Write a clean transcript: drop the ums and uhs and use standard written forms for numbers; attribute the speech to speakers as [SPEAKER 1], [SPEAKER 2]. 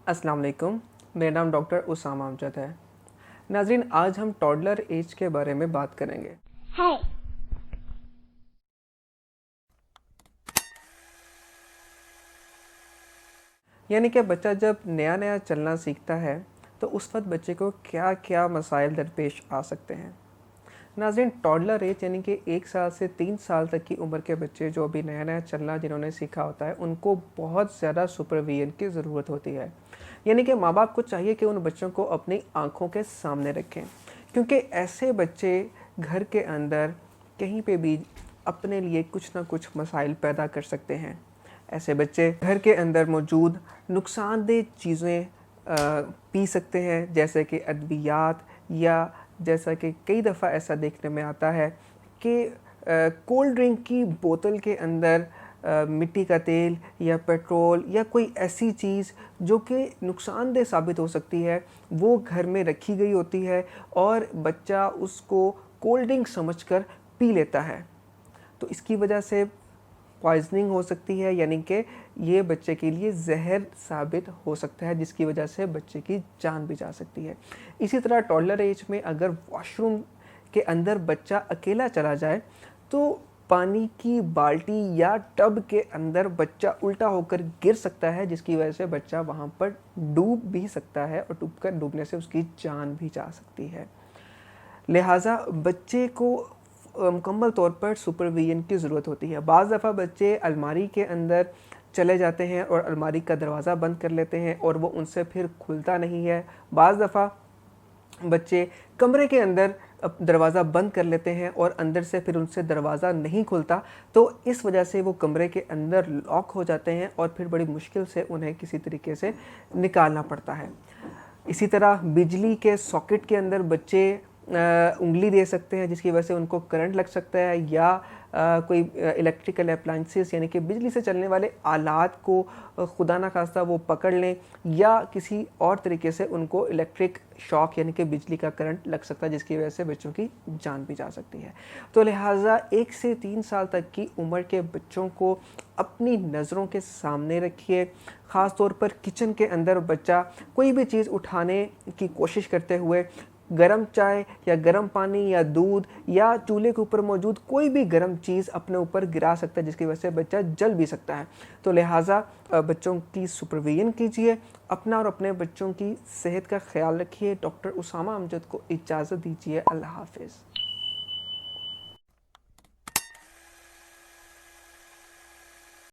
[SPEAKER 1] अस्सलाम वालेकुम। मेरा नाम डॉक्टर उसामा अमजद है। नाज़रीन, आज हम टॉडलर एज के बारे में बात करेंगे।
[SPEAKER 2] है।
[SPEAKER 1] यानी कि बच्चा जब नया नया चलना सीखता है तो उस वक्त बच्चे को क्या क्या मसाइल दरपेश आ सकते हैं। नाज़रीन, टॉडलर एज यानी कि 1 साल से 3 साल तक की उम्र के बच्चे जो अभी नया नया चलना जिन्होंने सीखा होता है, उनको बहुत ज़्यादा सुपरविजन की ज़रूरत होती है। यानी कि माँ बाप को चाहिए कि उन बच्चों को अपनी आंखों के सामने रखें, क्योंकि ऐसे बच्चे घर के अंदर कहीं पे भी अपने लिए कुछ ना कुछ मसाइल पैदा कर सकते हैं। ऐसे बच्चे घर के अंदर मौजूद नुकसानदेह चीज़ें पी सकते हैं, जैसे कि अद्वियात, या जैसा कि कई दफ़ा ऐसा देखने में आता है कि कोल्ड ड्रिंक की बोतल के अंदर मिट्टी का तेल या पेट्रोल या कोई ऐसी चीज़ जो कि नुकसानदेह साबित हो सकती है, वो घर में रखी गई होती है और बच्चा उसको कोल्ड ड्रिंक समझकर पी लेता है। तो इसकी वजह से पॉइजनिंग हो सकती है, यानी कि ये बच्चे के लिए जहर साबित हो सकता है, जिसकी वजह से बच्चे की जान भी जा सकती है। इसी तरह टॉडलर एज में अगर वॉशरूम के अंदर बच्चा अकेला चला जाए तो पानी की बाल्टी या टब के अंदर बच्चा उल्टा होकर गिर सकता है, जिसकी वजह से बच्चा वहाँ पर डूब भी सकता है और डूबने से उसकी जान भी जा सकती है। लिहाजा बच्चे को मुकम्मल तौर पर सुपरविजन की ज़रूरत होती है। बाज़ दफ़ा बच्चे अलमारी के अंदर चले जाते हैं और अलमारी का दरवाज़ा बंद कर लेते हैं और वो उनसे फिर खुलता नहीं है। बाज़ दफ़ा बच्चे कमरे के अंदर दरवाज़ा बंद कर लेते हैं और अंदर से फिर उनसे दरवाज़ा नहीं खुलता, तो इस वजह से वो कमरे के अंदर लॉक हो जाते हैं और फिर बड़ी मुश्किल से उन्हें किसी तरीके से निकालना पड़ता है। इसी तरह बिजली के सॉकेट के अंदर बच्चे उंगली दे सकते हैं, जिसकी वजह से उनको करंट लग सकता है, या कोई इलेक्ट्रिकल अप्लायंसेस यानी कि बिजली से चलने वाले आलात को खुदा ना खास्ता वो पकड़ लें, या किसी और तरीके से उनको इलेक्ट्रिक शॉक यानी कि बिजली का करंट लग सकता है, जिसकी वजह से बच्चों की जान भी जा सकती है। तो लिहाजा 1 से 3 साल तक की उम्र के बच्चों को अपनी नज़रों के सामने रखिए। ख़ास तौर पर किचन के अंदर बच्चा कोई भी चीज़ उठाने की कोशिश करते हुए गरम चाय या गरम पानी या दूध या चूल्हे के ऊपर मौजूद कोई भी गरम चीज़ अपने ऊपर गिरा सकता है, जिसकी वजह से बच्चा जल भी सकता है। तो लिहाजा बच्चों की सुपरविजन कीजिए, अपना और अपने बच्चों की सेहत का ख्याल रखिए। डॉक्टर उसामा अमजद को इजाज़त दीजिए। अल्लाह हाफ़िज़।